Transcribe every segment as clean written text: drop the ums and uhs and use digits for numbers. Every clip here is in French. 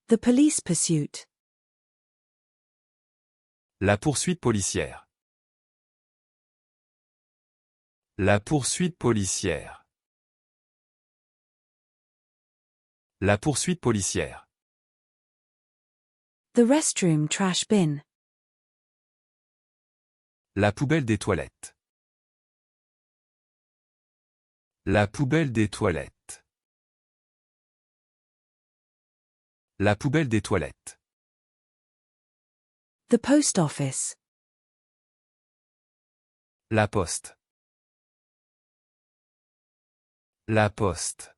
The police pursuit. La poursuite policière. La poursuite policière. La poursuite policière. The restroom trash bin. La poubelle des toilettes. La poubelle des toilettes. La poubelle des toilettes. The post office. La poste. La poste.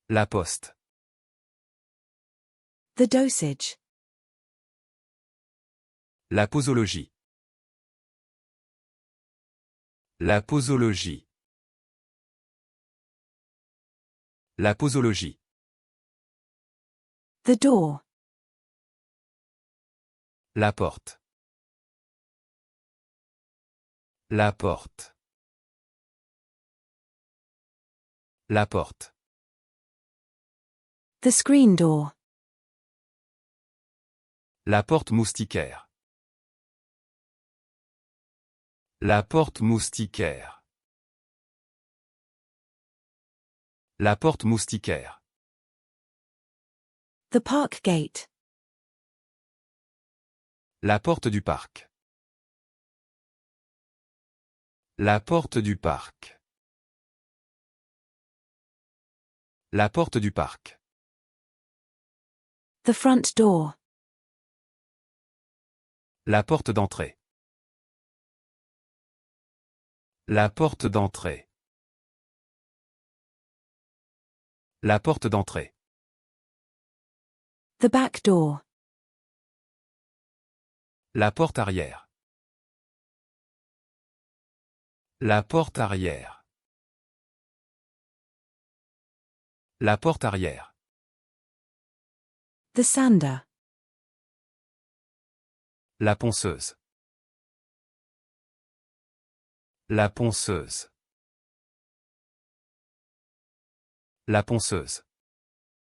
La poste. The dosage. La posologie. La posologie. La posologie. The door. La porte. La porte. La porte. The screen door. La porte moustiquaire. La porte moustiquaire. La porte moustiquaire. The park gate. La porte du parc. La porte du parc. La porte du parc. The front door. La porte d'entrée. La porte d'entrée. La porte d'entrée. The back door. La porte arrière. La porte arrière. La porte arrière. The sander. La ponceuse. La ponceuse. La ponceuse.